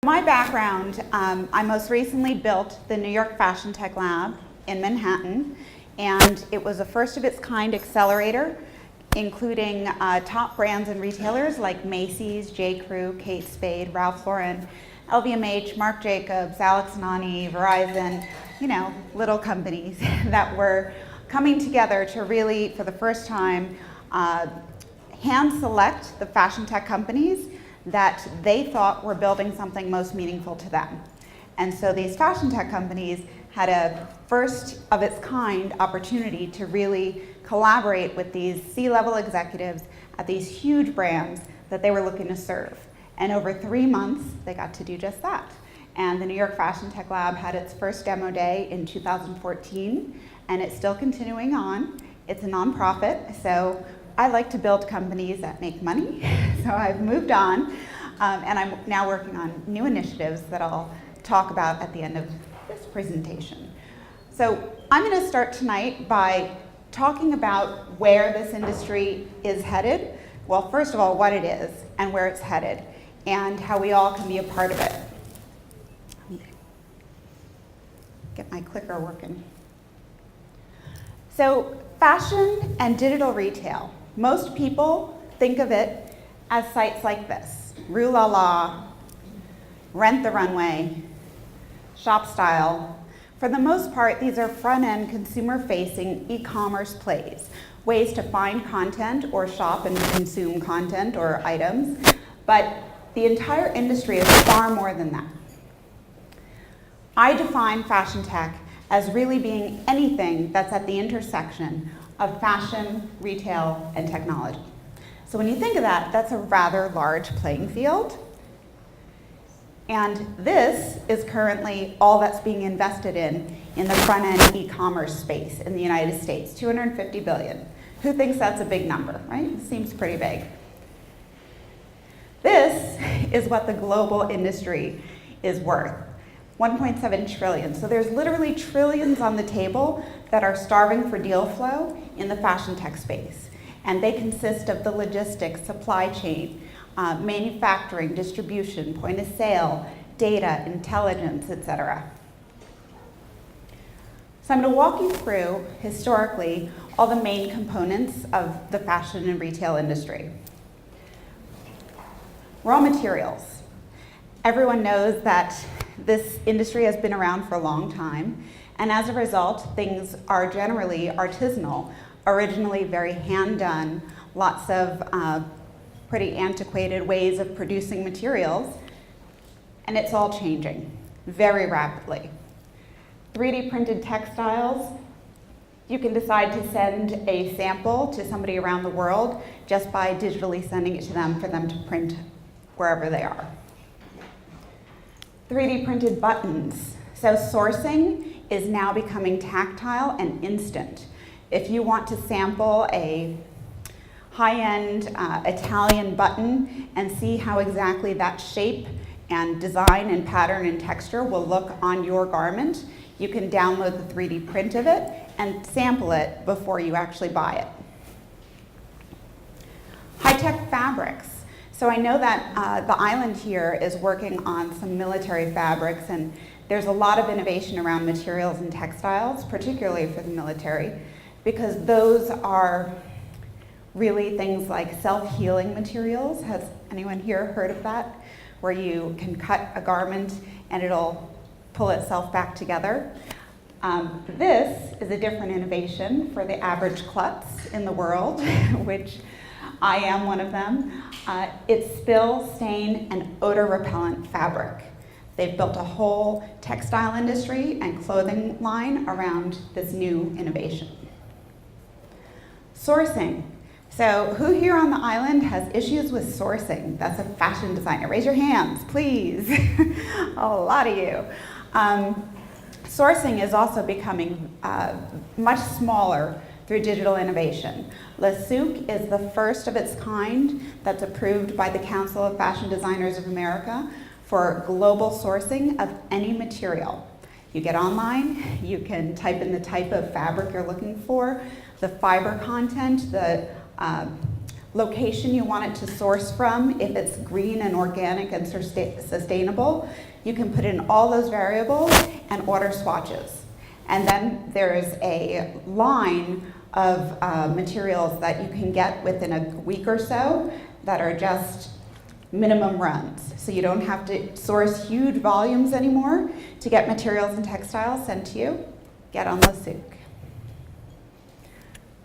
My background, I most recently built the New York Fashion Tech Lab in Manhattan, and it was a first of its kind accelerator, including top brands and retailers like Macy's, J. Crew, Kate Spade, Ralph Lauren, LVMH, Marc Jacobs, Alex Nani, Verizon, little companies that were coming together to really, for the first time, hand select the fashion tech companies that they thought were building something most meaningful to them. And so these fashion tech companies had a first of its kind opportunity to really collaborate with these C-level executives at these huge brands that they were looking to serve. And over 3 months, they got to do just that. And the New York Fashion Tech Lab had its first demo day in 2014, and it's still continuing on. It's a nonprofit, so I like to build companies that make money, so I've moved on, and I'm now working on new initiatives that I'll talk about at the end of this presentation. So I'm going to start tonight by talking about where this industry is headed. Well, first of all, what it is and where it's headed, and how we all can be a part of it. Get my clicker working. So fashion and digital retail. Most people think of it as sites like this: Rue La La, Rent the Runway, ShopStyle. For the most part, these are front-end, consumer-facing e-commerce plays, ways to find content or shop and consume content or items, but the entire industry is far more than that. I define fashion tech as really being anything that's at the intersection of fashion, retail, and technology. So when you think of that, that's a rather large playing field. And this is currently all that's being invested in the front-end e-commerce space in the United States, $250 billion. Who thinks that's a big number, right? It seems pretty big. This is what the global industry is worth. 1.7 trillion. So there's literally trillions on the table that are starving for deal flow in the fashion tech space. And they consist of the logistics, supply chain, manufacturing, distribution, point of sale, data, intelligence, etc. So I'm going to walk you through, historically, all the main components of the fashion and retail industry. Raw materials. Everyone knows that this industry has been around for a long time, and as a result, things are generally artisanal, originally very hand-done, lots of pretty antiquated ways of producing materials, and it's all changing very rapidly. 3D printed textiles, you can decide to send a sample to somebody around the world just by digitally sending it to them for them to print wherever they are. 3D printed buttons. So sourcing is now becoming tactile and instant. If you want to sample a high-end Italian button and see how exactly that shape and design and pattern and texture will look on your garment, you can download the 3D print of it and sample it before you actually buy it. High-tech fabrics. So I know that the island here is working on some military fabrics, and there's a lot of innovation around materials and textiles, particularly for the military, because those are really things like self-healing materials. Has anyone here heard of that? Where you can cut a garment and it'll pull itself back together. This is a different innovation for the average klutz in the world, which I am one of them. It's spill, stain, and odor repellent fabric. They've built a whole textile industry and clothing line around this new innovation. Sourcing. So who here on the island has issues with sourcing? That's a fashion designer. Raise your hands, please. A lot of you. Sourcing is also becoming much smaller through digital innovation. Le Souk is the first of its kind that's approved by the Council of Fashion Designers of America for global sourcing of any material. You get online, you can type in the type of fabric you're looking for, the fiber content, the location you want it to source from, if it's green and organic and sustainable. You can put in all those variables and order swatches. And then there's a line of materials that you can get within a week or so that are just minimum runs. So you don't have to source huge volumes anymore to get materials and textiles sent to you. Get on the souk.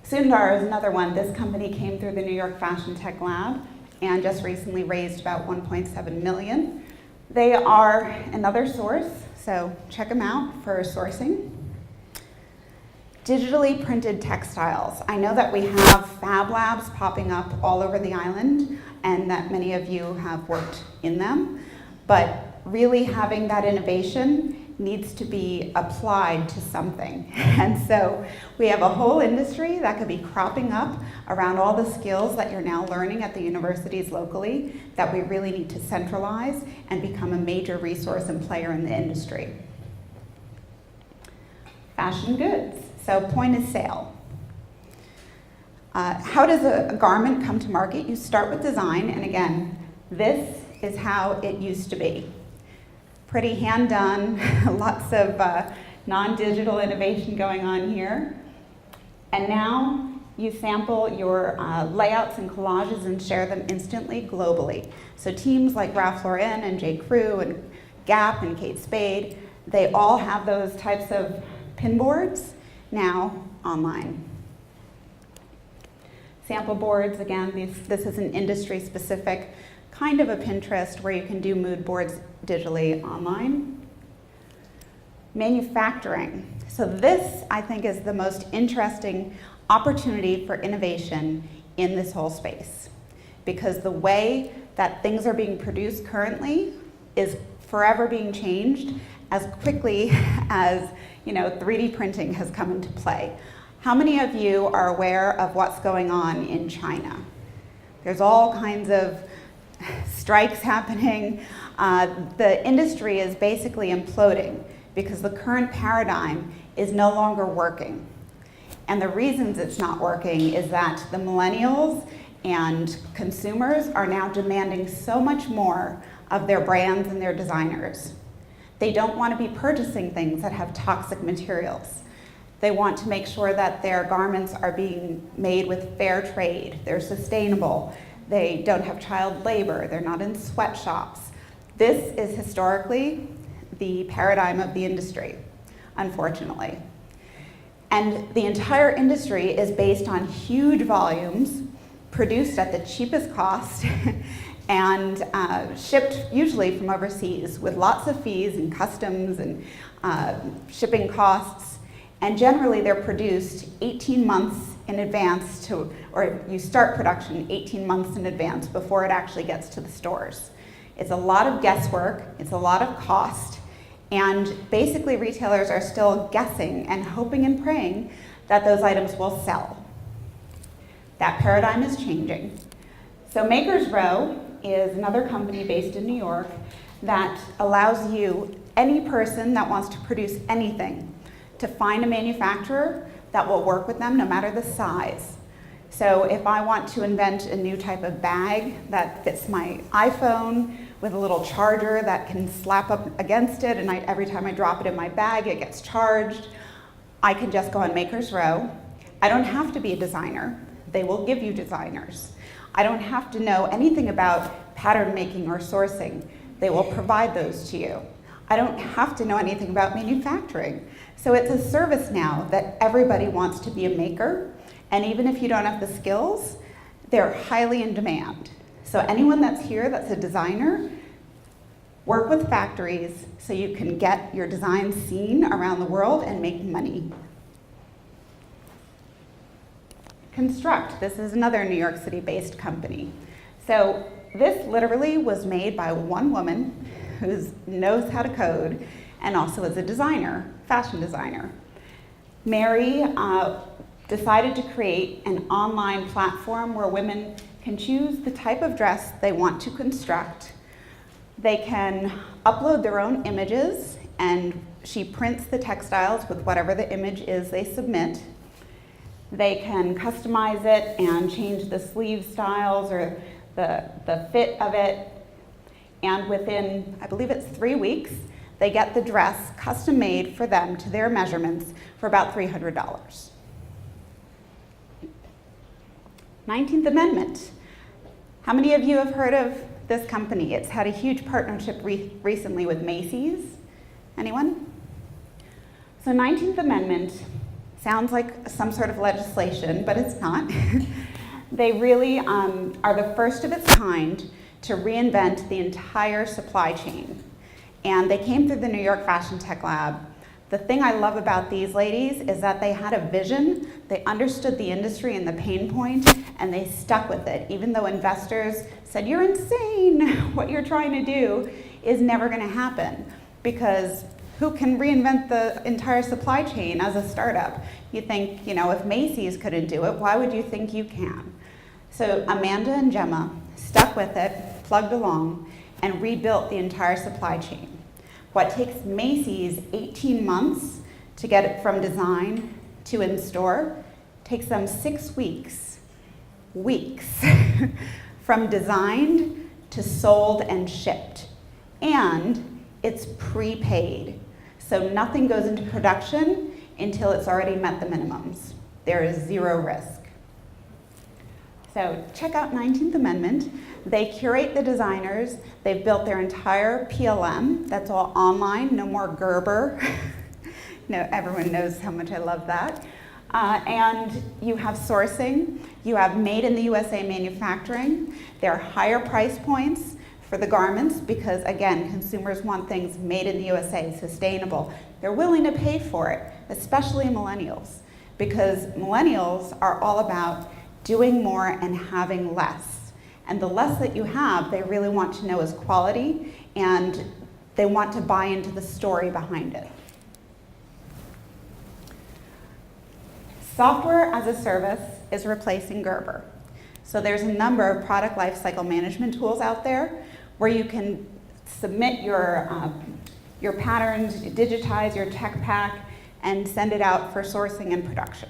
Sundar is another one. This company came through the New York Fashion Tech Lab and just recently raised about 1.7 million. They are another source, so check them out for sourcing. Digitally printed textiles. I know that we have fab labs popping up all over the island and that many of you have worked in them, but really having that innovation needs to be applied to something. And so we have a whole industry that could be cropping up around all the skills that you're now learning at the universities locally that we really need to centralize and become a major resource and player in the industry. Fashion goods. So point of sale. How does a garment come to market? You start with design, and again, this is how it used to be. Pretty hand done, lots of non-digital innovation going on here. And now you sample your layouts and collages and share them instantly globally. So teams like Ralph Lauren and J. Crew and Gap and Kate Spade, they all have those types of pinboards now online. Sample boards, again, this is an industry specific kind of a Pinterest where you can do mood boards digitally online. Manufacturing. So this, I think, is the most interesting opportunity for innovation in this whole space, because the way that things are being produced currently is forever being changed as quickly as 3D printing has come into play. How many of you are aware of what's going on in China? There's all kinds of strikes happening. The industry is basically imploding because the current paradigm is no longer working. And the reasons it's not working is that the millennials and consumers are now demanding so much more of their brands and their designers. They don't want to be purchasing things that have toxic materials. They want to make sure that their garments are being made with fair trade, they're sustainable, they don't have child labor, they're not in sweatshops. This is historically the paradigm of the industry, unfortunately. And the entire industry is based on huge volumes, produced at the cheapest cost, and shipped usually from overseas with lots of fees and customs and shipping costs. And generally they're produced 18 months in advance or you start production 18 months in advance before it actually gets to the stores. It's a lot of guesswork, it's a lot of cost, and basically retailers are still guessing and hoping and praying that those items will sell. That paradigm is changing. So Makers Row is another company based in New York that allows you, any person that wants to produce anything, to find a manufacturer that will work with them no matter the size. So if I want to invent a new type of bag that fits my iPhone with a little charger that can slap up against it, and every time I drop it in my bag it gets charged, I can just go on Makers Row. I don't have to be a designer. They will give you designers. I don't have to know anything about pattern making or sourcing. They will provide those to you. I don't have to know anything about manufacturing. So it's a service now that everybody wants to be a maker, and even if you don't have the skills, they're highly in demand. So anyone that's here that's a designer, work with factories so you can get your design seen around the world and make money. Construct, this is another New York City-based company. So this literally was made by one woman who knows how to code and also is a designer, fashion designer. Mary decided to create an online platform where women can choose the type of dress they want to construct. They can upload their own images, and she prints the textiles with whatever the image is they submit. They can customize it and change the sleeve styles or the fit of it. And within, I believe it's 3 weeks, they get the dress custom made for them to their measurements for about $300. 19th Amendment. How many of you have heard of this company? It's had a huge partnership recently with Macy's. Anyone? So 19th Amendment sounds like some sort of legislation, but it's not. They really are the first of its kind to reinvent the entire supply chain. And they came through the New York Fashion Tech Lab. The thing I love about these ladies is that they had a vision, they understood the industry and the pain point, and they stuck with it, even though investors said, you're insane, what you're trying to do is never gonna happen, because who can reinvent the entire supply chain as a startup? You think, if Macy's couldn't do it, why would you think you can? So Amanda and Gemma stuck with it, plugged along, and rebuilt the entire supply chain. What takes Macy's 18 months to get it from design to in store takes them 6 weeks from designed to sold and shipped. And it's prepaid. So nothing goes into production until it's already met the minimums. There is zero risk. So check out 19th Amendment. They curate the designers. They've built their entire PLM. That's all online, no more Gerber. No, everyone knows how much I love that. And you have sourcing. You have made in the USA manufacturing. There are higher price points for the garments because, again, consumers want things made in the USA, sustainable. They're willing to pay for it, especially millennials, because millennials are all about doing more and having less. And the less that you have, they really want to know is quality, and they want to buy into the story behind it. Software as a service is replacing Gerber. So there's a number of product lifecycle management tools out there where you can submit your patterns, digitize your tech pack, and send it out for sourcing and production.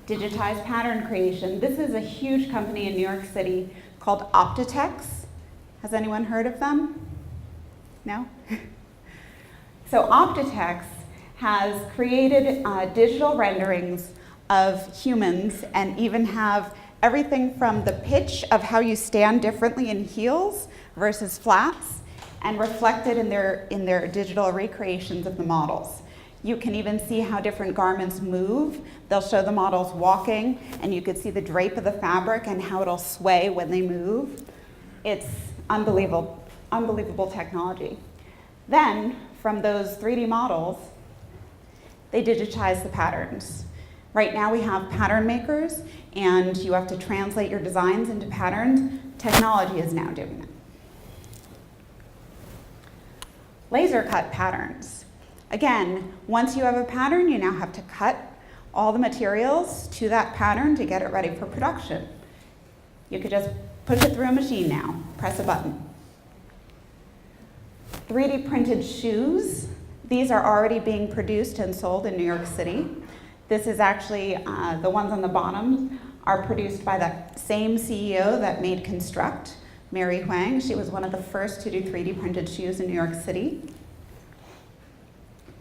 Digitized pattern creation. This is a huge company in New York City called Optitex. Has anyone heard of them? No? So Optitex has created digital renderings of humans and even have everything from the pitch of how you stand differently in heels versus flats and reflected in their digital recreations of the models. You can even see how different garments move. They'll show the models walking, and you could see the drape of the fabric and how it'll sway when they move. It's unbelievable technology. Then, from those 3D models, they digitize the patterns. Right now we have pattern makers, and you have to translate your designs into patterns. Technology is now doing it. Laser cut patterns. Again, once you have a pattern, you now have to cut all the materials to that pattern to get it ready for production. You could just push it through a machine now, press a button. 3D printed shoes. These are already being produced and sold in New York City. This is actually, the ones on the bottom are produced by that same CEO that made Construct, Mary Huang. She was one of the first to do 3D printed shoes in New York City.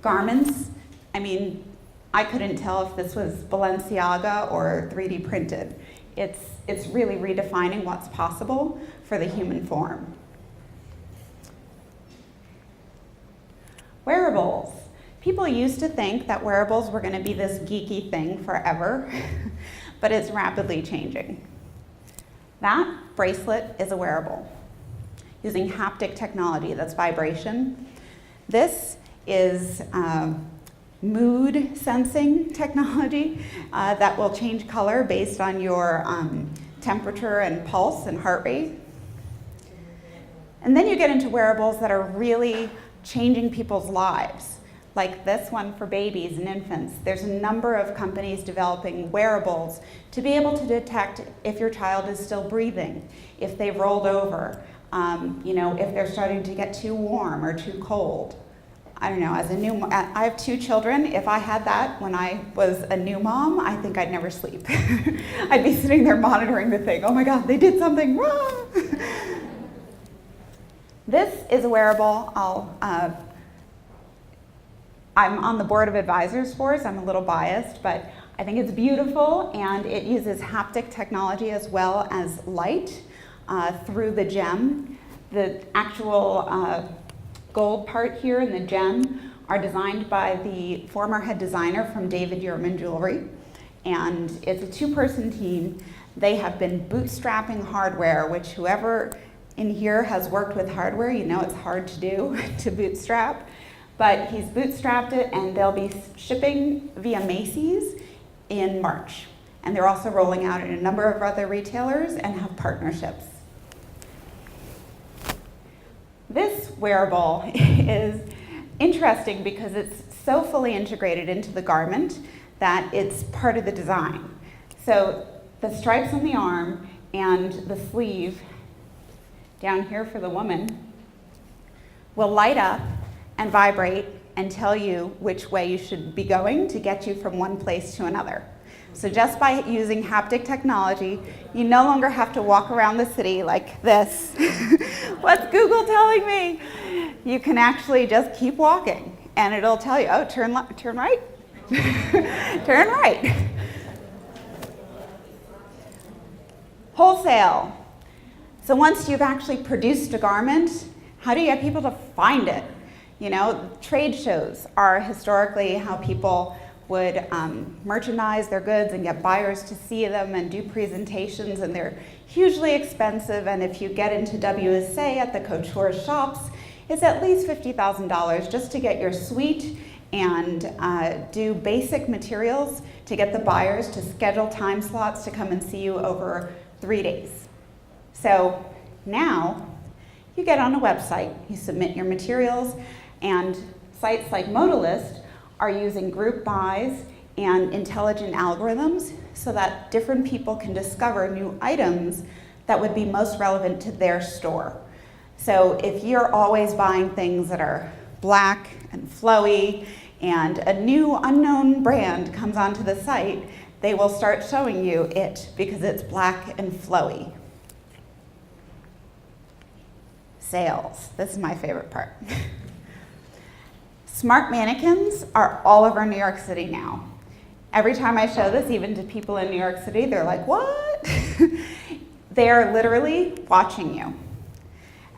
Garments, I mean, I couldn't tell if this was Balenciaga or 3D printed. It's really redefining what's possible for the human form. Wearables. People used to think that wearables were going to be this geeky thing forever, but it's rapidly changing. That bracelet is a wearable using haptic technology, that's vibration. This is mood sensing technology that will change color based on your temperature and pulse and heart rate. And then you get into wearables that are really changing people's lives, like this one for babies and infants. There's a number of companies developing wearables to be able to detect if your child is still breathing, if they've rolled over, if they're starting to get too warm or too cold. I don't know, I have 2 children. If I had that when I was a new mom, I think I'd never sleep. I'd be sitting there monitoring the thing. Oh my God, they did something wrong. This is a wearable I'm on the board of advisors for, so I'm a little biased, but I think it's beautiful, and it uses haptic technology as well as light through the gem. The actual gold part here and the gem are designed by the former head designer from David Yurman Jewelry, and it's a 2-person team. They have been bootstrapping hardware, which whoever in here has worked with hardware, you know it's hard to do, to bootstrap. But he's bootstrapped it, and they'll be shipping via Macy's in March. And they're also rolling out in a number of other retailers and have partnerships. This wearable is interesting because it's so fully integrated into the garment that it's part of the design. So the stripes on the arm and the sleeve down here for the woman will light up and vibrate and tell you which way you should be going to get you from one place to another. So just by using haptic technology, you no longer have to walk around the city like this. What's Google telling me? You can actually just keep walking, and it'll tell you, oh, turn right, turn right. Wholesale. So once you've actually produced a garment, how do you get people to find it? You know, trade shows are historically how people would merchandise their goods and get buyers to see them and do presentations, and they're hugely expensive. And if you get into WSA at the couture shops, it's at least $50,000 just to get your suite and do basic materials to get the buyers to schedule time slots to come and see you over 3 days. So now you get on a website, you submit your materials, and sites like Modalist are using group buys and intelligent algorithms so that different people can discover new items that would be most relevant to their store. So if you're always buying things that are black and flowy and a new unknown brand comes onto the site, they will start showing you it because it's black and flowy. Sales. This is my favorite part. Smart mannequins are all over New York City now. Every time I show this, even to people in New York City, they're like, what? They are literally watching you.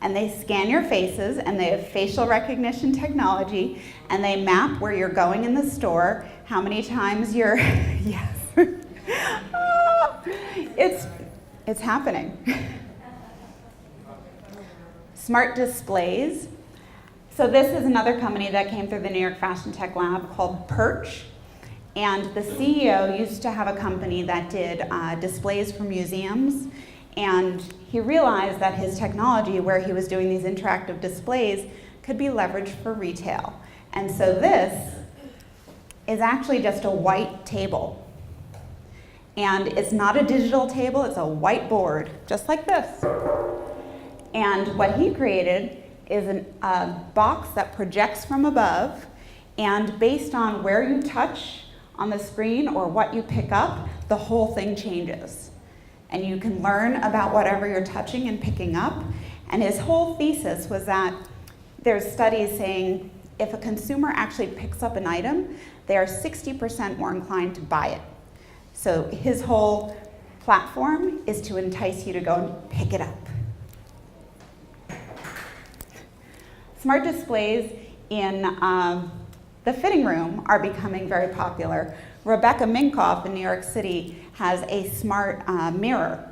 And they scan your faces, and they have facial recognition technology, and they map where you're going in the store, how many times you're, yes. It's happening. Smart displays. So this is another company that came through the New York Fashion Tech Lab called Perch. And the CEO used to have a company that did displays for museums. And he realized that his technology, where he was doing these interactive displays, could be leveraged for retail. And so this is actually just a white table. And it's not a digital table, it's a white board, just like this. And what he created is a box that projects from above, and based on where you touch on the screen or what you pick up, the whole thing changes. And you can learn about whatever you're touching and picking up. And his whole thesis was that there's studies saying if a consumer actually picks up an item, they are 60% more inclined to buy it. So his whole platform is to entice you to go and pick it up. Smart displays in the fitting room are becoming very popular. Rebecca Minkoff in New York City has a smart mirror.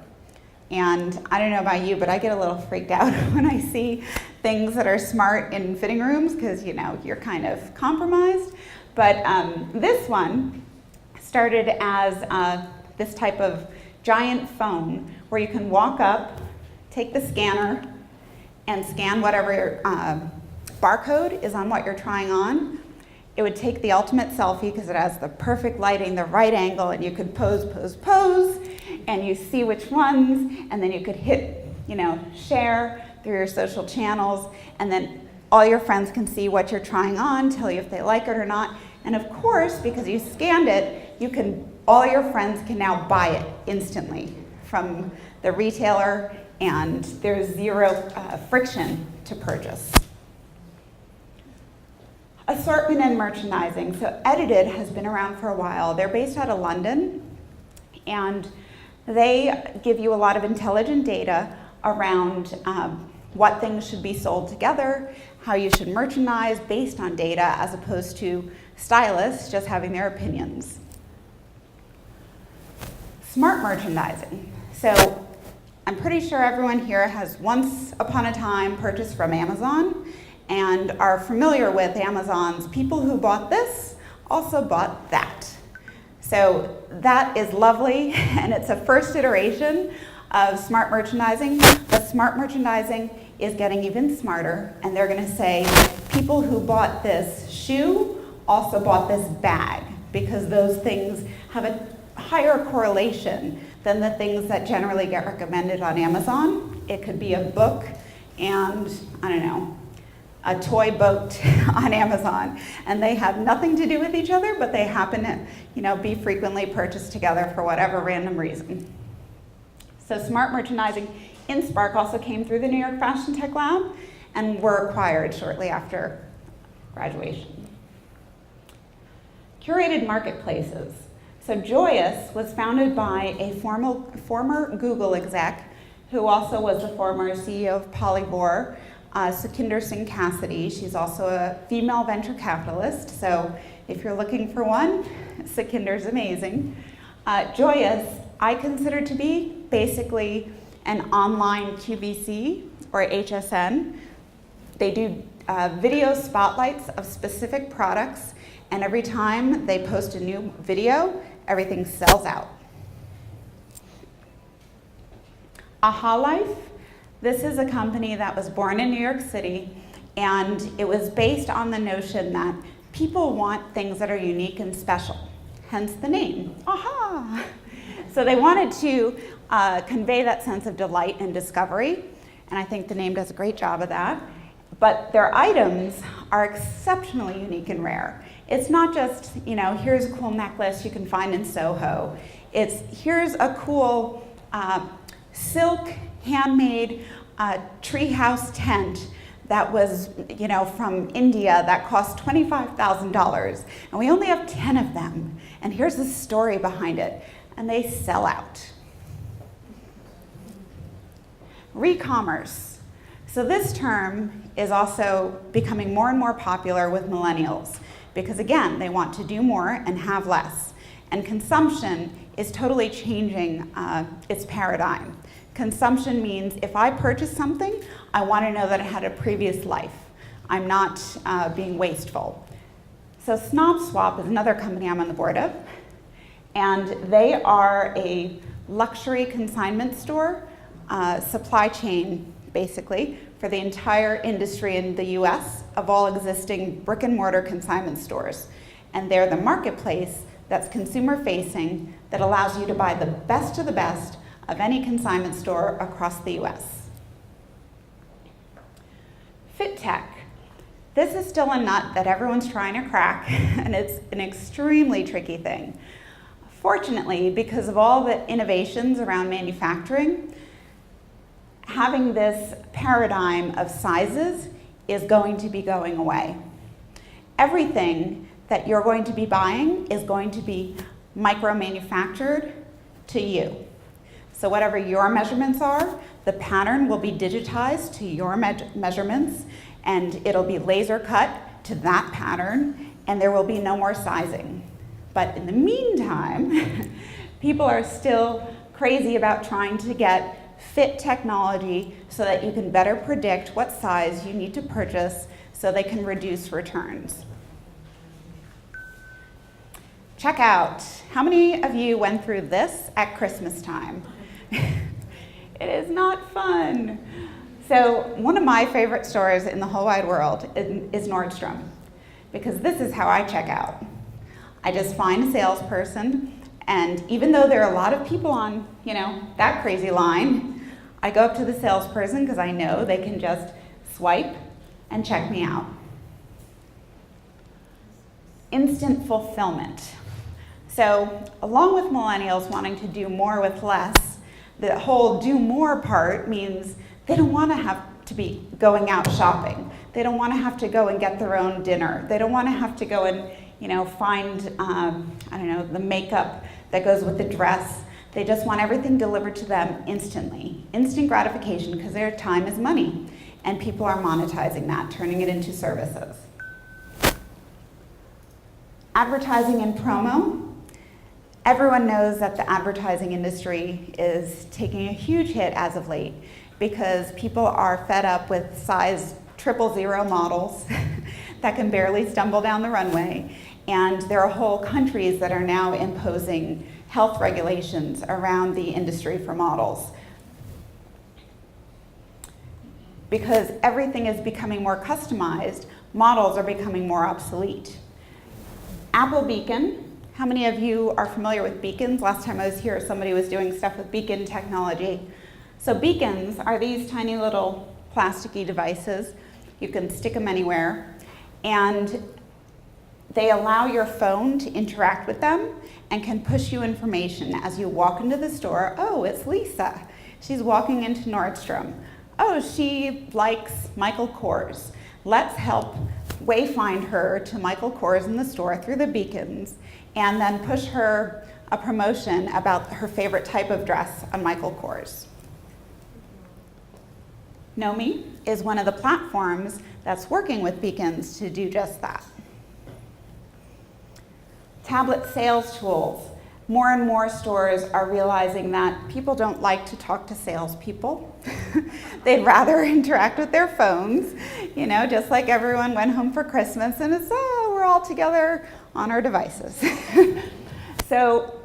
And I don't know about you, but I get a little freaked out when I see things that are smart in fitting rooms because, you know, you're kind of compromised. But this one started as this type of giant phone where you can walk up, take the scanner, and scan whatever barcode is on what you're trying on. It would take the ultimate selfie because it has the perfect lighting, the right angle, and you could pose, pose, pose, and you see which ones, and then you could hit, you know, share through your social channels, and then all your friends can see what you're trying on, tell you if they like it or not. And of course, because you scanned it, all your friends can now buy it instantly from the retailer, and there's zero friction to purchase. Assortment and merchandising. So Edited has been around for a while. They're based out of London, and they give you a lot of intelligent data around what things should be sold together, how you should merchandise based on data, as opposed to stylists just having their opinions. Smart merchandising. So I'm pretty sure everyone here has once upon a time purchased from Amazon and are familiar with Amazon's people who bought this also bought that. So that is lovely, and it's a first iteration of smart merchandising, but smart merchandising is getting even smarter, and they're gonna say people who bought this shoe also bought this bag, because those things have a higher correlation than the things that generally get recommended on Amazon. It could be a book and, I don't know, a toy boat on Amazon, and they have nothing to do with each other, but they happen to, be frequently purchased together for whatever random reason. So smart merchandising in Spark also came through the New York Fashion Tech Lab and were acquired shortly after graduation. Curated marketplaces. So Joyous was founded by a former Google exec who also was the former CEO of Polyvore, Sukhinder Singh Cassidy. She's also a female venture capitalist, so if you're looking for one, Sukhinder's amazing. Joyous, I consider to be basically an online QVC or HSN. They do video spotlights of specific products, and every time they post a new video, everything sells out. Aha Life. This is a company that was born in New York City, and it was based on the notion that people want things that are unique and special, hence the name, aha. So they wanted to convey that sense of delight and discovery, and I think the name does a great job of that. But their items are exceptionally unique and rare. It's not just, here's a cool necklace you can find in Soho. It's here's a cool silk handmade treehouse tent that was, from India that cost $25,000, and we only have 10 of them. And here's the story behind it, and they sell out. Re-commerce. So this term is also becoming more and more popular with millennials because, again, they want to do more and have less. And consumption is totally changing its paradigm. Consumption means if I purchase something, I want to know that it had a previous life. I'm not being wasteful. So Snob Swap is another company I'm on the board of, and they are a luxury consignment store, supply chain, basically, for the entire industry in the US of all existing brick and mortar consignment stores. And they're the marketplace that's consumer facing that allows you to buy the best of the best of any consignment store across the US. Fit tech. This is still a nut that everyone's trying to crack, and it's an extremely tricky thing. Fortunately, because of all the innovations around manufacturing, having this paradigm of sizes is going to be going away. Everything that you're going to be buying is going to be micro-manufactured to you. So whatever your measurements are, the pattern will be digitized to your measurements, and it'll be laser cut to that pattern, and there will be no more sizing. But in the meantime, people are still crazy about trying to get fit technology so that you can better predict what size you need to purchase so they can reduce returns. Check out. How many of you went through this at Christmas time? It is not fun. So one of my favorite stores in the whole wide world is Nordstrom, because this is how I check out. I just find a salesperson, and even though there are a lot of people on, that crazy line, I go up to the salesperson because I know they can just swipe and check me out. Instant fulfillment. So along with millennials wanting to do more with less, the whole do more part means they don't want to have to be going out shopping. They don't want to have to go and get their own dinner. They don't want to have to go and find, the makeup that goes with the dress. They just want everything delivered to them instantly. Instant gratification, because their time is money. And people are monetizing that, turning it into services. Advertising and promo. Everyone knows that the advertising industry is taking a huge hit as of late because people are fed up with size 000 models that can barely stumble down the runway. And there are whole countries that are now imposing health regulations around the industry for models. Because everything is becoming more customized, models are becoming more obsolete. Apple Beacon. How many of you are familiar with beacons? Last time I was here, somebody was doing stuff with beacon technology. So beacons are these tiny little plasticky devices. You can stick them anywhere. And they allow your phone to interact with them and can push you information as you walk into the store. Oh, it's Lisa. She's walking into Nordstrom. Oh, she likes Michael Kors. Let's help wayfind her to Michael Kors in the store through the beacons and then push her a promotion about her favorite type of dress on Michael Kors. Nomi is one of the platforms that's working with beacons to do just that. Tablet sales tools. More and more stores are realizing that people don't like to talk to salespeople. They'd rather interact with their phones, just like everyone went home for Christmas and it's, we're all together on our devices. So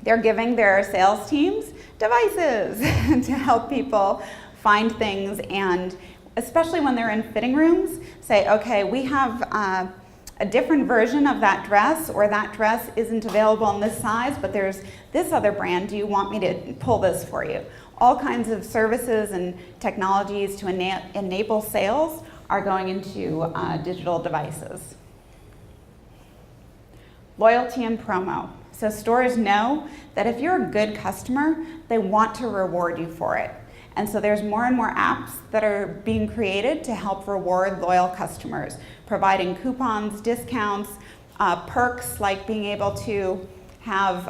they're giving their sales teams devices to help people find things, and especially when they're in fitting rooms, say, okay, we have a different version of that dress, or that dress isn't available in this size, but there's this other brand. Do you want me to pull this for you? All kinds of services and technologies to enable sales are going into digital devices. Loyalty and promo. So stores know that if you're a good customer, they want to reward you for it. And so there's more and more apps that are being created to help reward loyal customers, providing coupons, discounts, perks like being able to have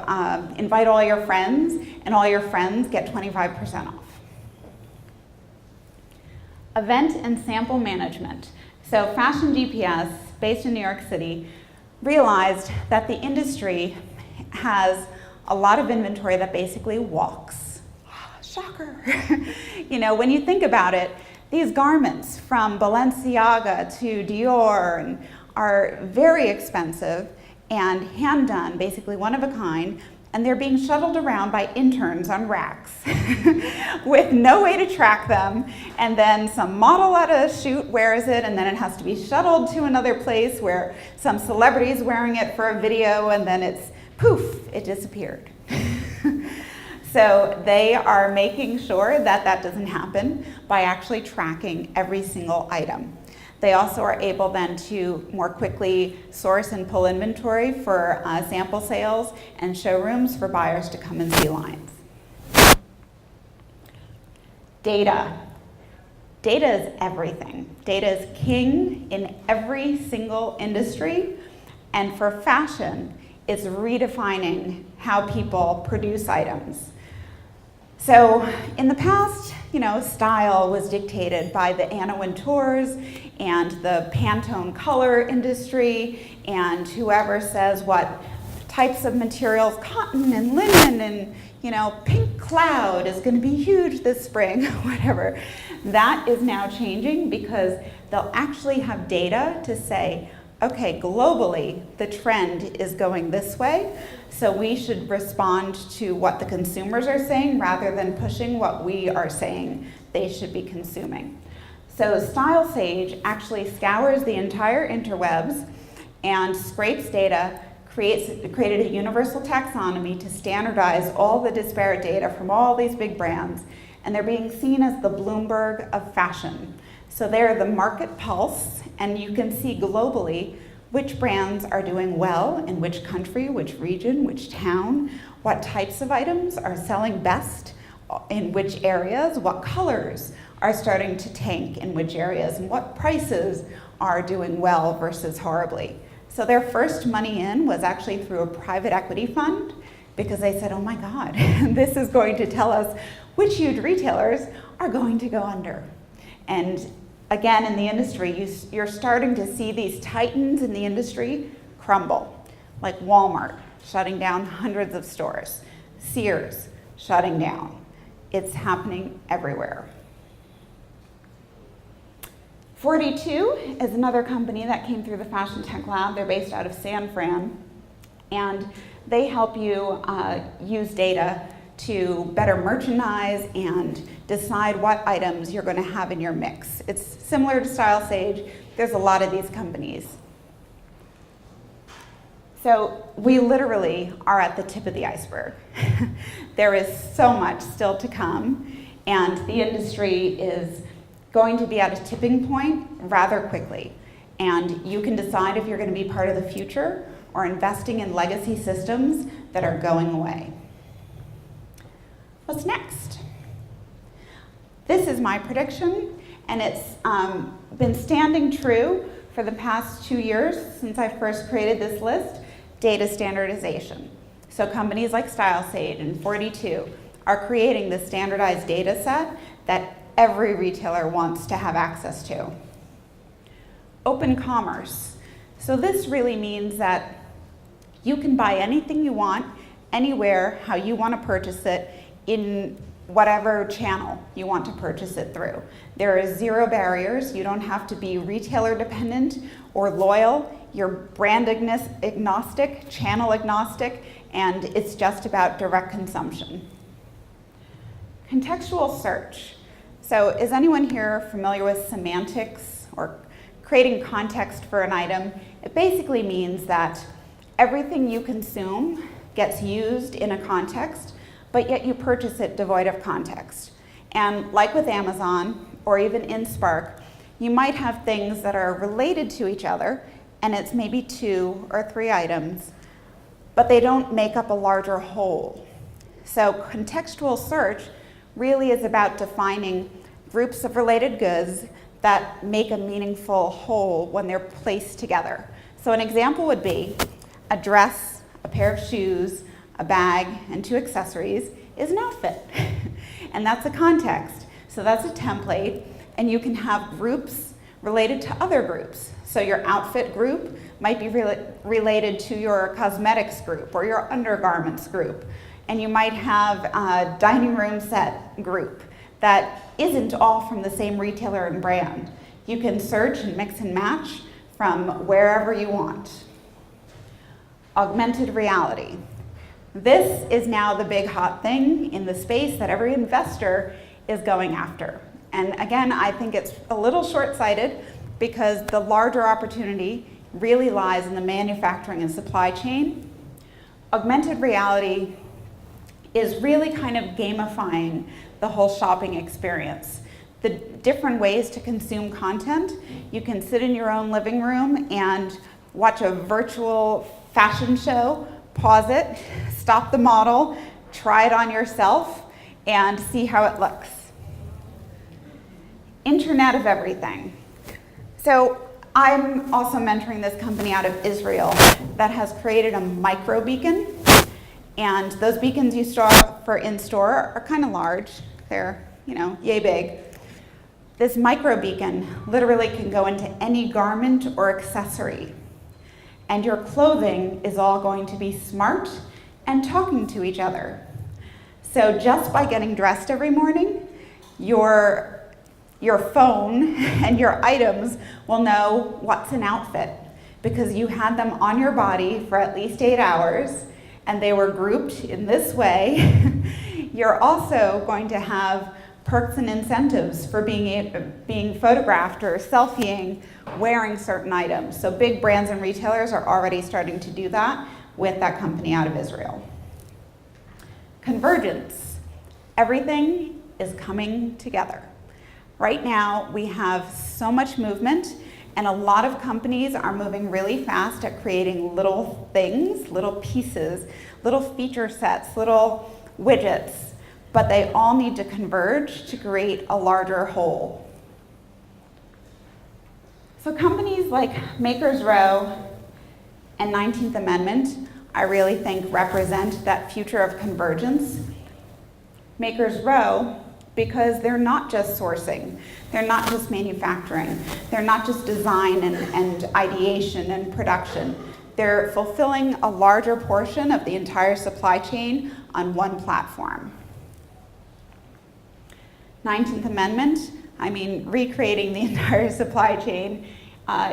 invite all your friends and all your friends get 25% off. Event and sample management. So Fashion GPS, based in New York City, realized that the industry has a lot of inventory that basically walks. Shocker. When you think about it, these garments from Balenciaga to Dior are very expensive and hand done, basically one of a kind, and they're being shuttled around by interns on racks with no way to track them, and then some model at a shoot wears it, and then it has to be shuttled to another place where some celebrity's wearing it for a video, and then it's poof, it disappeared. So they are making sure that that doesn't happen by actually tracking every single item. They also are able then to more quickly source and pull inventory for sample sales and showrooms for buyers to come and see lines. Data. Data is everything. Data is king in every single industry, and for fashion, it's redefining how people produce items. So in the past, style was dictated by the Anna Wintours and the Pantone color industry and whoever says what types of materials, cotton and linen and, pink cloud is going to be huge this spring, whatever. That is now changing because they'll actually have data to say, okay, globally, the trend is going this way, so we should respond to what the consumers are saying rather than pushing what we are saying they should be consuming. So Style Sage actually scours the entire interwebs and scrapes data, created a universal taxonomy to standardize all the disparate data from all these big brands, and they're being seen as the Bloomberg of fashion. So they're the market pulse, and you can see globally which brands are doing well in which country, which region, which town, what types of items are selling best in which areas, what colors are starting to tank in which areas, and what prices are doing well versus horribly. So their first money in was actually through a private equity fund, because they said, oh my God, this is going to tell us which huge retailers are going to go under. And again, in the industry, you're starting to see these titans in the industry crumble, like Walmart shutting down hundreds of stores, Sears shutting down. It's happening everywhere. 42 is another company that came through the Fashion Tech Lab. They're based out of San Fran, and they help you use data to better merchandise and decide what items you're going to have in your mix. It's similar to Style Sage. There's a lot of these companies. So we literally are at the tip of the iceberg. There is so much still to come, and the industry is going to be at a tipping point rather quickly. And you can decide if you're going to be part of the future or investing in legacy systems that are going away. What's next? This is my prediction, and it's been standing true for the past 2 years since I first created this list: data standardization. So companies like Style Sage and 42 are creating the standardized data set that every retailer wants to have access to. Open commerce. So this really means that you can buy anything you want, anywhere, how you want to purchase it, in whatever channel you want to purchase it through. There is zero barriers. You don't have to be retailer dependent or loyal. You're brand agnostic, channel agnostic, and it's just about direct consumption. Contextual search. So is anyone here familiar with semantics or creating context for an item? It basically means that everything you consume gets used in a context, but yet you purchase it devoid of context. And like with Amazon, or even in Spark, you might have things that are related to each other, and it's maybe 2 or 3 items, but they don't make up a larger whole. So contextual search really is about defining groups of related goods that make a meaningful whole when they're placed together. So an example would be a dress, a pair of shoes, a bag, and 2 accessories is an outfit. And that's a context. So that's a template, and you can have groups related to other groups. So your outfit group might be related to your cosmetics group or your undergarments group. And you might have a dining room set group that isn't all from the same retailer and brand. You can search and mix and match from wherever you want. Augmented reality. This is now the big hot thing in the space that every investor is going after. And again, I think it's a little short-sighted because the larger opportunity really lies in the manufacturing and supply chain. Augmented reality is really kind of gamifying the whole shopping experience. The different ways to consume content. You can sit in your own living room and watch a virtual fashion show, pause it, stop the model, try it on yourself, and see how it looks. Internet of everything. So I'm also mentoring this company out of Israel that has created a micro beacon. And those beacons you store for in-store are kind of large. They're, yay big. This micro beacon literally can go into any garment or accessory. And your clothing is all going to be smart and talking to each other. So just by getting dressed every morning, your phone and your items will know what's an outfit because you had them on your body for at least 8 hours and they were grouped in this way. You're also going to have perks and incentives for being photographed or selfieing wearing certain items. So big brands and retailers are already starting to do that with that company out of Israel. Convergence. Everything is coming together. Right now, we have so much movement, and a lot of companies are moving really fast at creating little things, little pieces, little feature sets, little widgets, but they all need to converge to create a larger whole. So companies like Makers Row and 19th Amendment, I really think represent that future of convergence. Makers Row, because they're not just sourcing, they're not just manufacturing, they're not just design and ideation and production. They're fulfilling a larger portion of the entire supply chain on one platform. 19th Amendment, I mean, recreating the entire supply chain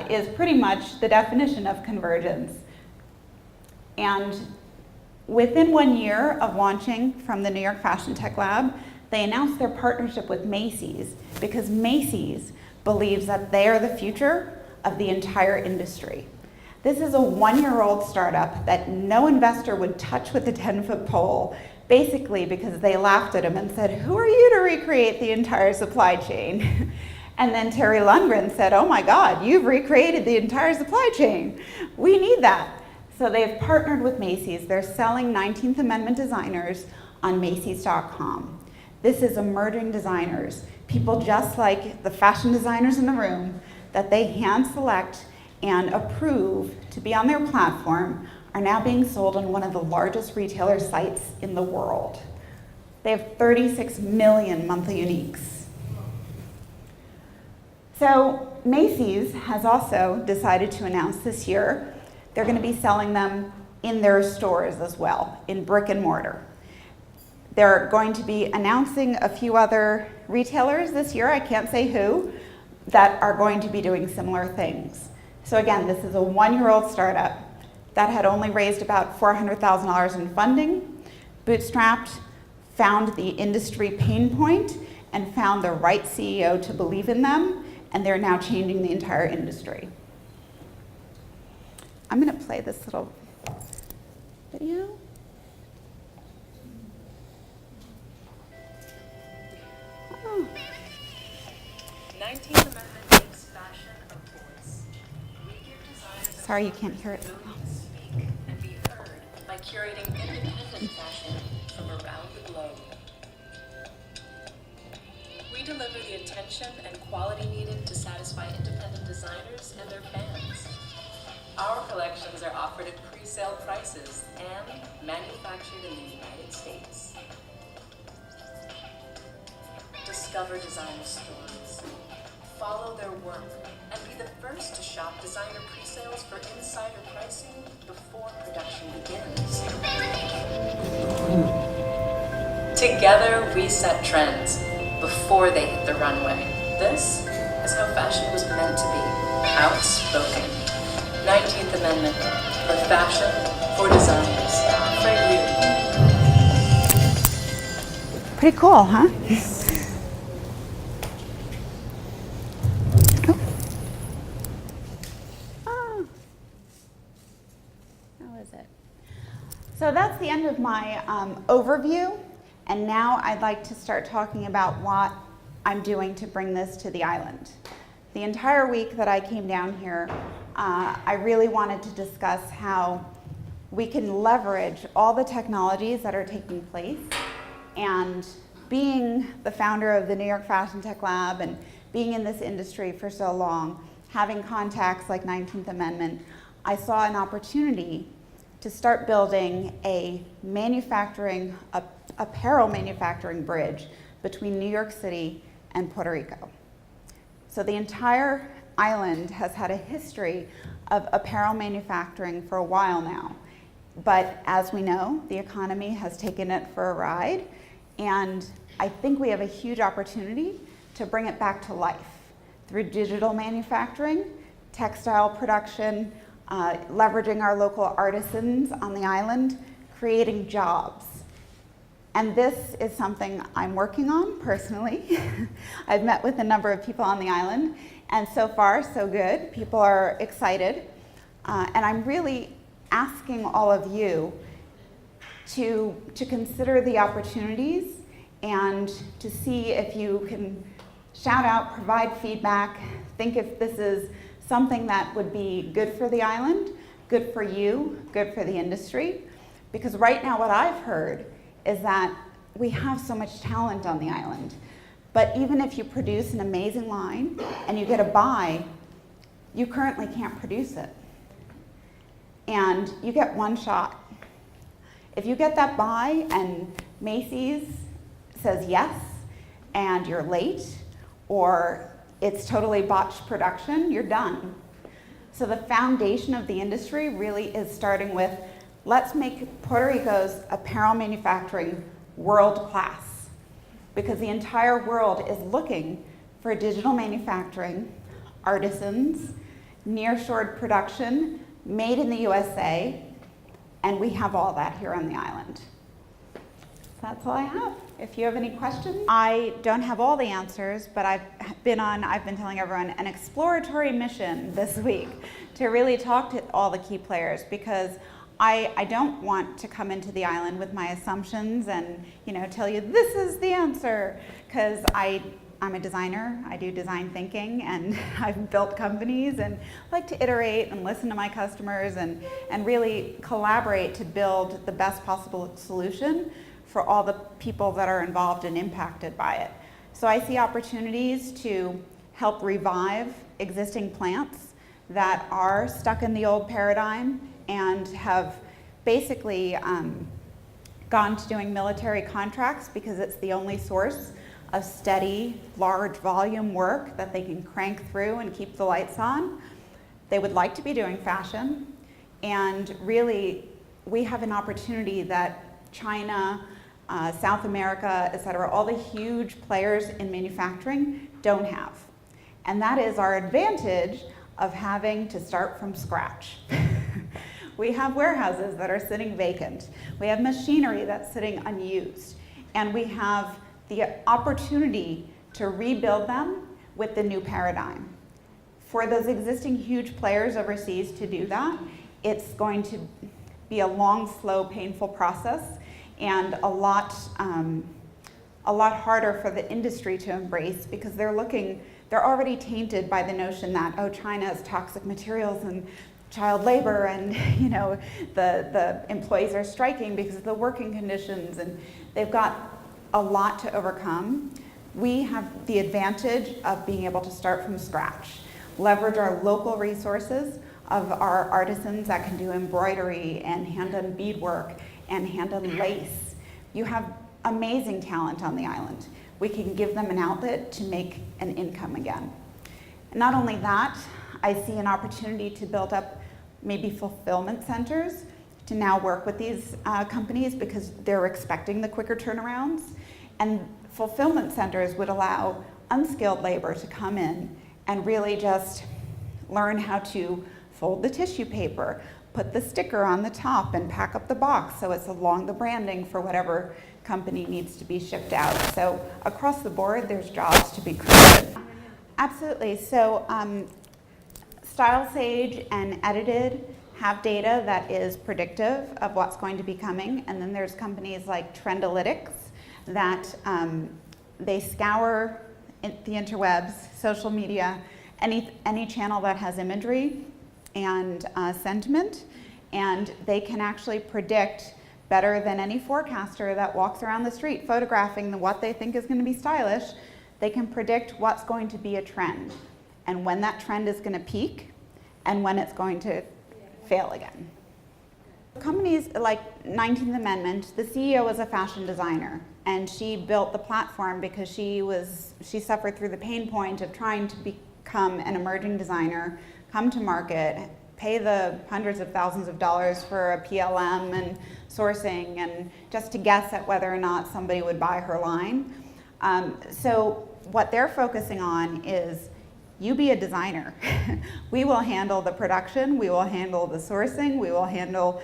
is pretty much the definition of convergence. And within 1 year of launching from the New York Fashion Tech Lab, they announced their partnership with Macy's because Macy's believes that they are the future of the entire industry. This is a 1-year-old startup that no investor would touch with a 10-foot pole, basically because they laughed at him and said, "Who are you to recreate the entire supply chain?" And then Terry Lundgren said, "Oh my God, you've recreated the entire supply chain. We need that." So they've partnered with Macy's. They're selling 19th Amendment designers on Macys.com. This is emerging designers, people just like the fashion designers in the room that they hand select and approve to be on their platform are now being sold on one of the largest retailer sites in the world. They have 36 million monthly uniques. So Macy's has also decided to announce this year they're going to be selling them in their stores as well, in brick and mortar. They're going to be announcing a few other retailers this year, I can't say who, that are going to be doing similar things. So again, this is a 1-year-old startup that had only raised about $400,000 in funding, bootstrapped, found the industry pain point, and found the right CEO to believe in them, and they're now changing the entire industry. I'm going to play this little video. Oh. 19th Amendment makes fashion a voice. We give designers Sorry, you can't hear it. the ability to speak and be heard by curating independent fashion from around the globe. We deliver the attention and quality needed to satisfy independent designers and their fans. Our collections are offered at pre-sale prices and manufactured in the United States. Discover designer stories, follow their work, and be the first to shop designer pre-sales for insider pricing before production begins. Together, we set trends before they hit the runway. This is how fashion was meant to be, outspoken. 19th Amendment, for fashion, for designers, for you. Pretty cool, huh? Oh. How is it? So that's the end of my overview, and now I'd like to start talking about what I'm doing to bring this to the island. The entire week that I came down here, I really wanted to discuss how we can leverage all the technologies that are taking place. And being the founder of the New York Fashion Tech Lab and being in this industry for so long, having contacts like 19th Amendment, I saw an opportunity to start building a apparel manufacturing bridge between New York City and Puerto Rico. So the entire island has had a history of apparel manufacturing for a while now. But as we know, the economy has taken it for a ride, and I think we have a huge opportunity to bring it back to life through digital manufacturing, textile production, leveraging our local artisans on the island, creating jobs. And this is something I'm working on personally. I've met with a number of people on the island, and so far, so good. People are excited. And I'm really asking all of you to consider the opportunities and to see if you can shout out, provide feedback, think if this is something that would be good for the island, good for you, good for the industry. Because right now what I've heard is that we have so much talent on the island. But even if you produce an amazing line and you get a buy, you currently can't produce it. And you get one shot. If you get that buy and Macy's says yes, and you're late, or it's totally botched production, you're done. So the foundation of the industry really is starting with, let's make Puerto Rico's apparel manufacturing world class, because the entire world is looking for digital manufacturing, artisans, nearshored production, made in the USA, and we have all that here on the island. That's all I have. If you have any questions. I don't have all the answers, but I've been telling everyone, an exploratory mission this week to really talk to all the key players, because I don't want to come into the island with my assumptions and tell you this is the answer, because I'm a designer, I do design thinking, and I've built companies and like to iterate and listen to my customers and really collaborate to build the best possible solution for all the people that are involved and impacted by it. So I see opportunities to help revive existing plants that are stuck in the old paradigm and have basically gone to doing military contracts because it's the only source of steady, large volume work that they can crank through and keep the lights on. They would like to be doing fashion, and really we have an opportunity that China, South America, et cetera, all the huge players in manufacturing don't have. And that is our advantage of having to start from scratch. We have warehouses that are sitting vacant. We have machinery that's sitting unused. And we have the opportunity to rebuild them with the new paradigm. For those existing huge players overseas to do that, it's going to be a long, slow, painful process, and a lot harder for the industry to embrace, because they're already tainted by the notion that, oh, China has toxic materials and child labor, and the employees are striking because of the working conditions, and they've got a lot to overcome. We have the advantage of being able to start from scratch, leverage our local resources of our artisans that can do embroidery and hand-done beadwork and hand-done lace. You have amazing talent on the island. We can give them an outlet to make an income again. And not only that, I see an opportunity to build up maybe fulfillment centers to now work with these companies, because they're expecting the quicker turnarounds. And fulfillment centers would allow unskilled labor to come in and really just learn how to fold the tissue paper, put the sticker on the top, and pack up the box so it's along the branding for whatever company needs to be shipped out. So across the board, there's jobs to be created. Absolutely. So StyleSage and Edited have data that is predictive of what's going to be coming. And then there's companies like Trendalytics that they scour the interwebs, social media, any channel that has imagery and sentiment, and they can actually predict better than any forecaster that walks around the street photographing what they think is going to be stylish. They can predict what's going to be a trend and when that trend is going to peak and when it's going to fail again. Companies like 19th Amendment, the CEO was a fashion designer, and she built the platform because she suffered through the pain point of trying to become an emerging designer, come to market, pay the hundreds of thousands of dollars for a PLM and sourcing, and just to guess at whether or not somebody would buy her line. So what they're focusing on is, you be a designer. We will handle the production, we will handle the sourcing, we will handle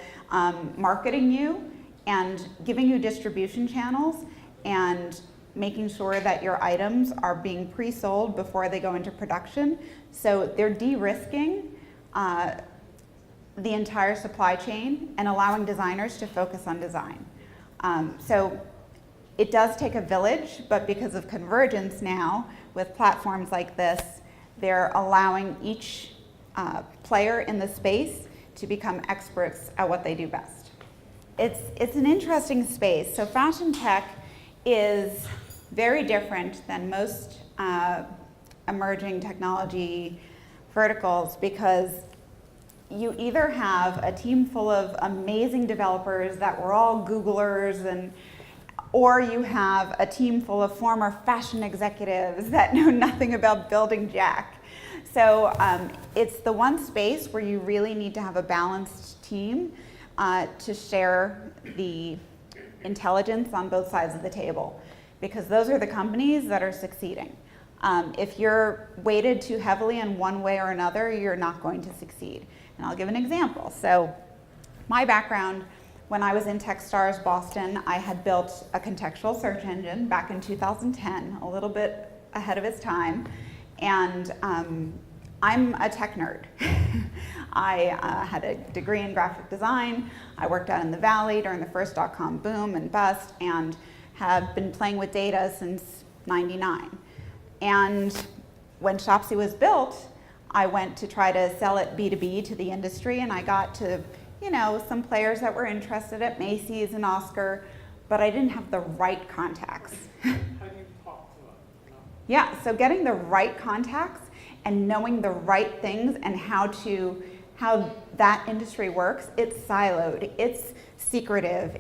marketing you and giving you distribution channels and making sure that your items are being pre-sold before they go into production. So they're de-risking the entire supply chain and allowing designers to focus on design. So It does take a village, but because of convergence now, with platforms like this, they're allowing each player in the space to become experts at what they do best. It's an interesting space. So fashion tech is very different than most emerging technology verticals, because you either have a team full of amazing developers that were all Googlers, or you have a team full of former fashion executives that know nothing about building jack. So it's the one space where you really need to have a balanced team to share the intelligence on both sides of the table, because those are the companies that are succeeding. If you're weighted too heavily in one way or another, you're not going to succeed. And I'll give an example. So my background, when I was in TechStars Boston, I had built a contextual search engine back in 2010, a little bit ahead of its time. And I'm a tech nerd. I had a degree in graphic design. I worked out in the Valley during the first .com boom and bust, and have been playing with data since '99. And when Shopsy was built, I went to try to sell it B2B to the industry, and I got to, some players that were interested at Macy's and Oscar, but I didn't have the right contacts. How do you talk to them? Yeah, so getting the right contacts and knowing the right things and how that industry works, it's siloed, it's secretive,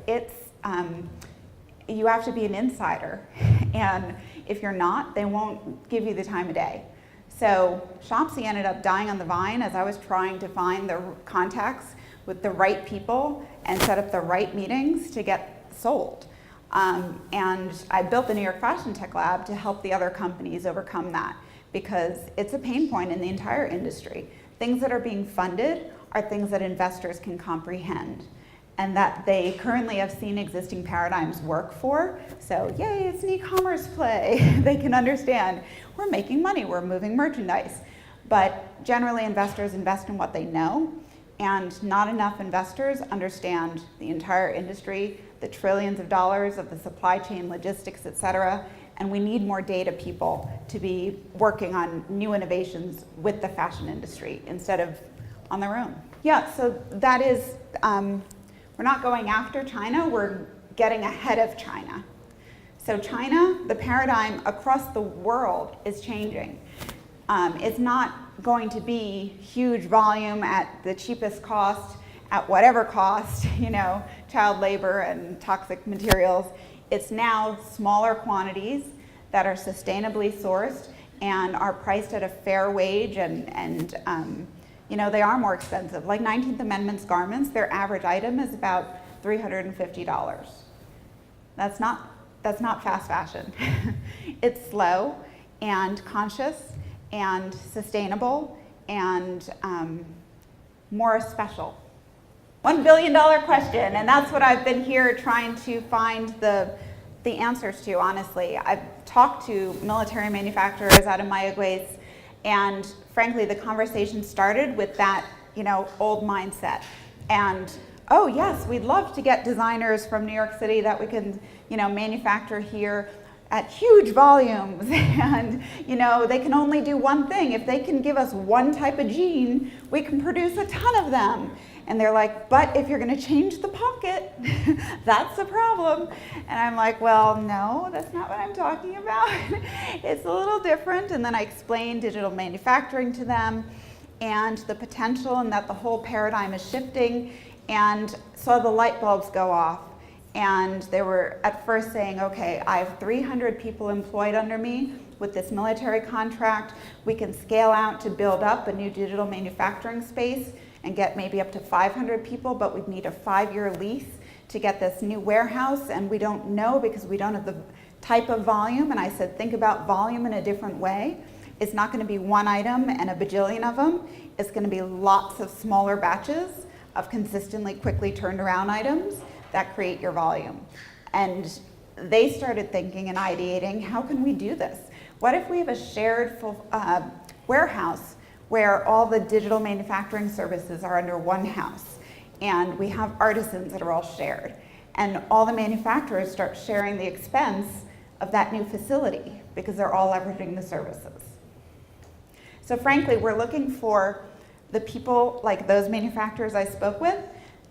you have to be an insider. And if you're not, they won't give you the time of day. So Shopsy ended up dying on the vine as I was trying to find the contacts with the right people and set up the right meetings to get sold. And I built the New York Fashion Tech Lab to help the other companies overcome that, because it's a pain point in the entire industry. Things that are being funded are things that investors can comprehend and that they currently have seen existing paradigms work for. So yay, it's an e-commerce play. They can understand, we're making money, we're moving merchandise. But generally investors invest in what they know, and not enough investors understand the entire industry, the trillions of dollars of the supply chain, logistics, et cetera. And we need more data people to be working on new innovations with the fashion industry instead of on their own. Yeah, so that is, we're not going after China, we're getting ahead of China. So China, the paradigm across the world is changing. It's not going to be huge volume at the cheapest cost, at whatever cost, child labor and toxic materials. It's now smaller quantities that are sustainably sourced and are priced at a fair wage, and they are more expensive. Like 19th Amendment's garments, their average item is about $350. That's not fast fashion. It's slow and conscious and sustainable and more special. $1 billion question, and that's what I've been here trying to find the answers to, honestly. I've talked to military manufacturers out of Mayagüez, and frankly, the conversation started with that, old mindset. And, oh yes, we'd love to get designers from New York City that we can, manufacture here at huge volumes, and, they can only do one thing. If they can give us one type of jean, we can produce a ton of them. And they're like, but if you're gonna change the pocket, that's a problem. And I'm like, well, no, that's not what I'm talking about. It's a little different. And then I explained digital manufacturing to them and the potential, and that the whole paradigm is shifting, and saw the light bulbs go off. And they were at first saying, okay, I have 300 people employed under me with this military contract. We can scale out to build up a new digital manufacturing space and get maybe up to 500 people, but we'd need a 5-year lease to get this new warehouse, and we don't know because we don't have the type of volume. And I said, think about volume in a different way. It's not gonna be one item and a bajillion of them. It's gonna be lots of smaller batches of consistently quickly turned around items that create your volume. And they started thinking and ideating, how can we do this? What if we have a shared warehouse where all the digital manufacturing services are under one house, and we have artisans that are all shared? And all the manufacturers start sharing the expense of that new facility because they're all leveraging the services. So frankly, we're looking for the people like those manufacturers I spoke with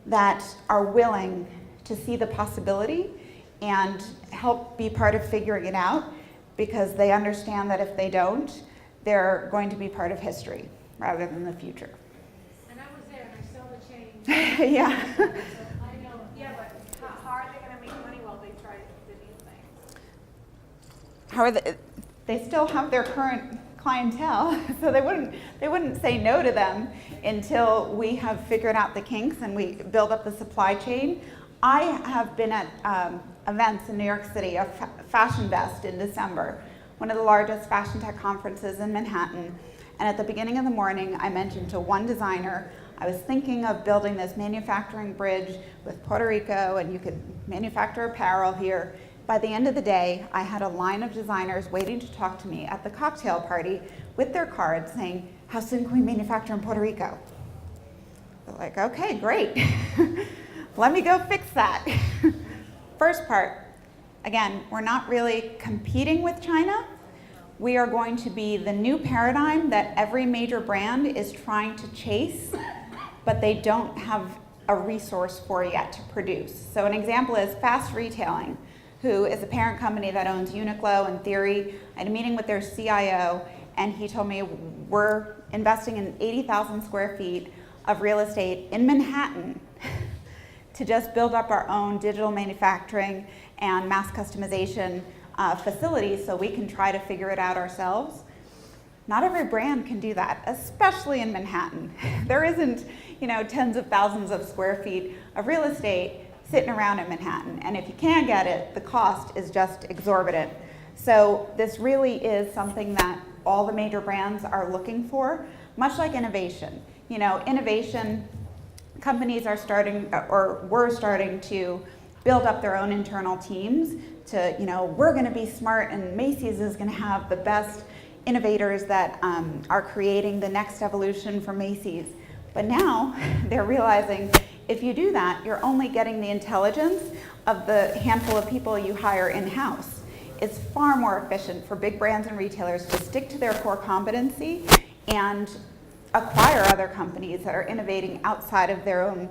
that are willing to see the possibility and help be part of figuring it out, because they understand that if they don't, they're going to be part of history rather than the future. And I was there and I saw the change. Yeah. I know, yeah, but how are they gonna make money while they try the new things? How are they still have their current clientele, so they wouldn't say no to them until we have figured out the kinks and we build up the supply chain. I have been at events in New York City, a FashInvest in December, one of the largest fashion tech conferences in Manhattan. And at the beginning of the morning, I mentioned to one designer, I was thinking of building this manufacturing bridge with Puerto Rico, and you could manufacture apparel here. By the end of the day, I had a line of designers waiting to talk to me at the cocktail party with their cards saying, how soon can we manufacture in Puerto Rico? They're like, okay, great. Let me go fix that. First part, again, we're not really competing with China. We are going to be the new paradigm that every major brand is trying to chase, but they don't have a resource for yet to produce. So an example is Fast Retailing, who is a parent company that owns Uniqlo and Theory. I had a meeting with their CIO, and he told me we're investing in 80,000 square feet of real estate in Manhattan to just build up our own digital manufacturing and mass customization facilities so we can try to figure it out ourselves. Not every brand can do that, especially in Manhattan. There isn't, tens of thousands of square feet of real estate sitting around in Manhattan. And if you can get it, the cost is just exorbitant. So this really is something that all the major brands are looking for, much like innovation. Innovation companies are starting, or were starting to build up their own internal teams to, we're gonna be smart, and Macy's is gonna have the best innovators that are creating the next evolution for Macy's. But now they're realizing if you do that, you're only getting the intelligence of the handful of people you hire in-house. It's far more efficient for big brands and retailers to stick to their core competency and acquire other companies that are innovating outside of their own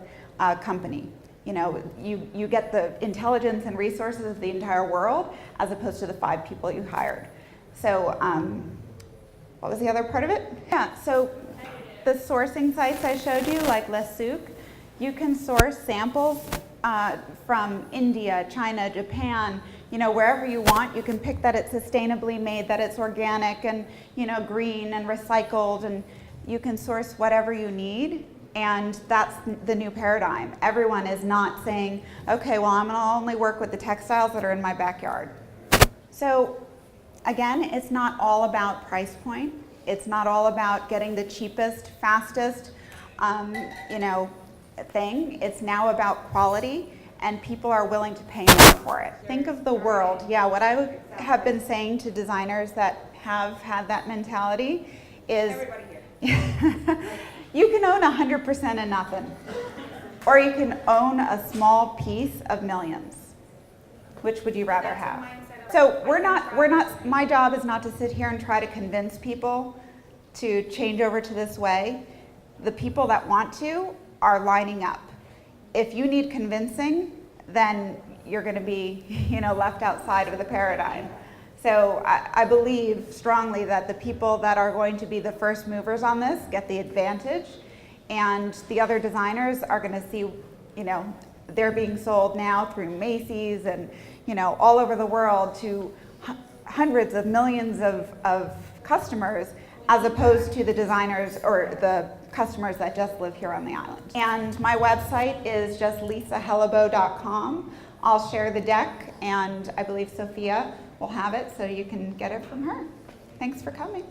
company. You get the intelligence and resources of the entire world as opposed to the 5 people you hired. So what was the other part of it? Yeah, so the sourcing sites I showed you, like Les Souk, you can source samples from India, China, Japan, wherever you want. You can pick that it's sustainably made, that it's organic and, green and recycled, and you can source whatever you need. And that's the new paradigm. Everyone is not saying, okay, well, I'm gonna only work with the textiles that are in my backyard. So again, it's not all about price point. It's not all about getting the cheapest, fastest, thing. It's now about quality, and people are willing to pay more for it. Think of the world. Yeah, what I have been saying to designers that have had that mentality is, everybody here. You can own 100% of nothing, or you can own a small piece of millions. Which would you rather have? So my job is not to sit here and try to convince people to change over to this way. The people that want to are lining up. If you need convincing, then you're going to be, left outside of the paradigm. So I believe strongly that the people that are going to be the first movers on this get the advantage, and the other designers are going to see, they're being sold now through Macy's and, all over the world to hundreds of millions of customers, as opposed to the designers or the customers that just live here on the island. And my website is just lisahellebo.com. I'll share the deck, and I believe Sophia will have it, so you can get it from her. Thanks for coming.